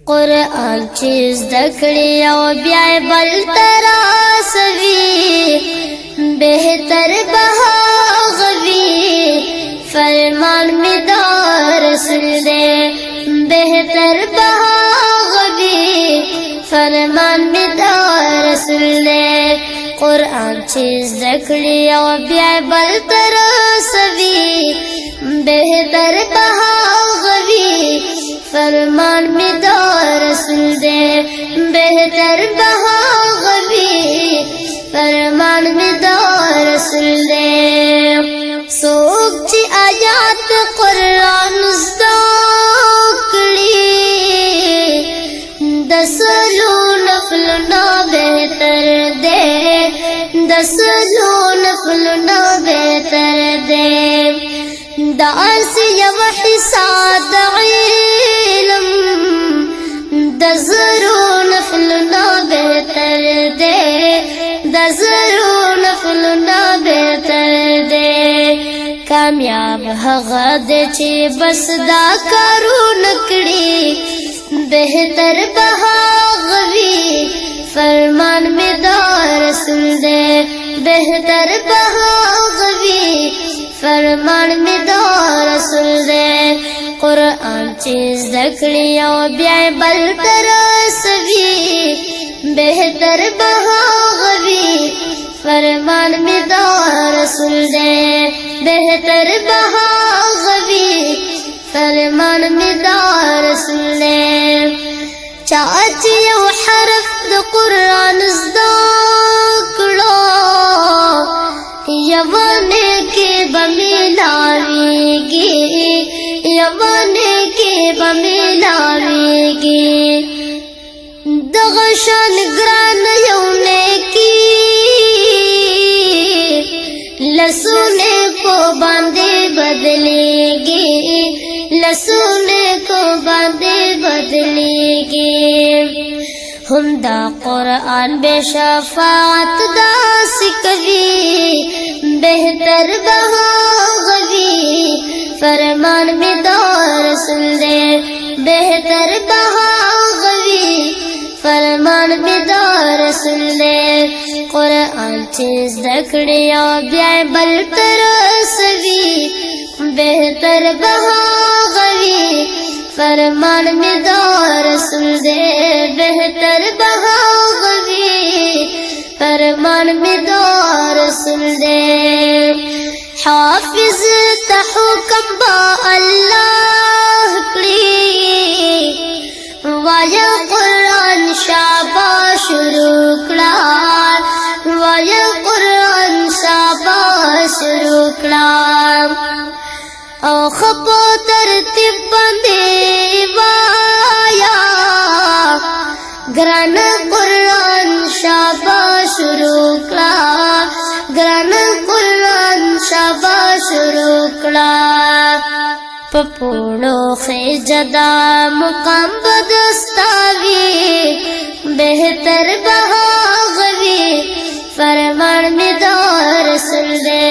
قرآن چې زده کړي او بیا بل تراسوي بهتر بهاغوي فرمان می دا رسول دے بہتر بهاغوي فرمان می دا رسول دے قرآن چې زده کړي او بیا بل تراسوي بہتر بهاغوي فرمان می دا رسول دے بہتر بهاغوي فرمان می دا رسول دے سوک چی آیات قرآن زده کړي دسلو نفلنا بہتر دے دسلو نفلنا بہتر دے دعاس یو حساد علم دزرو نفلنا بہتر دے دزرو نفلنا بہتر دے کامیاب هغه دے چې بس دا کارونه کړي بہتر بهاغوي فرمان می دا رسول دے بہتر بهاغوي فرمان می دا رسول دے قرآن چې زده کړي او بیا بل تراسوي بہتر بهاغوي فرمان می دا رسول دے بہتر بهاغوي فرمان می دا رسول دے چاچی یو حرف د قرآن زده کړو یوانه کې بمیلاویږي یوانه کې بمیلاویږي دغه شان ګران یو نیکی لسونه کو باندې بدلېږي لسونه کو باندې بدلېږي هم دا قرآن بے شفاعت داسې کوي بہتر بهاغوي فرمان می دا رسول دے بہتر بهاغوي فرمان می دا رسول دے قرآن چې زده کړي او بیا بل تراسوي بہتر بهاغوي فرمان می دا رسول دے بہتر بهاغوي فرمان می دا رسول دے حافظ ته حکم با الله کړي وایا قرآن شابه شروع کړه وایا قرآن شابه شروع کړه او خپو ترتیب باندې وایا ګران قرآن شابه شروع کړه ګران قرآن شابه شروع کړه پپوړو خجدا مقام بدستاوي بہتر بهاغوي فرمان می دا رسول دے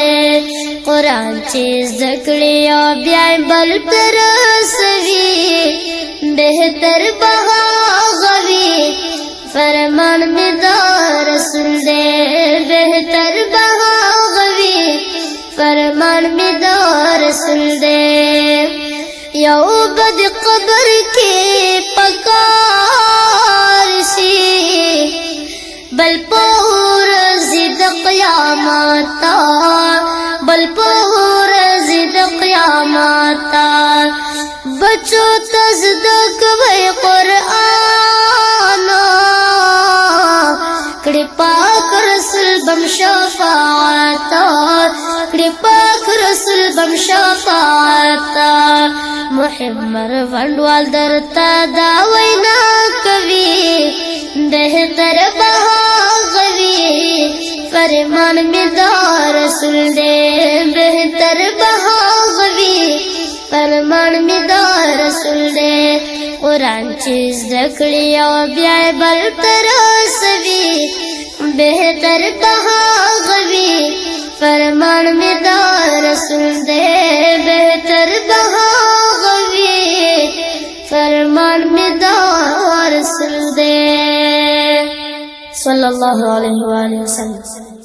قرآن چې زده کړي او بیا بل تراسوي بہتر بهاغوي فرمان می دا رسول دے بہتر بهاغوي فرمان می دا رسول دے یو بد قبر کې پکار شي بل پور زید قیامت بل پور زید قیامت بچو تصدق وی قرآن کړي پاک رسول بم شفاعت کړي پاک رسول بم شفاعت محمد وندوال درتا دا وینا کوي بہتر بهاغوي فرمان می دا رسول دے بہتر بهاغوي فرمان می دا رسول دے قرآن چې زده کړي او بیا بل تراسوي بہتر بهاغوي فرمان می دا رسول دے بہتر بهاغوي فرمان می دا सल्लल्लाहु अलैहि वसल्लम।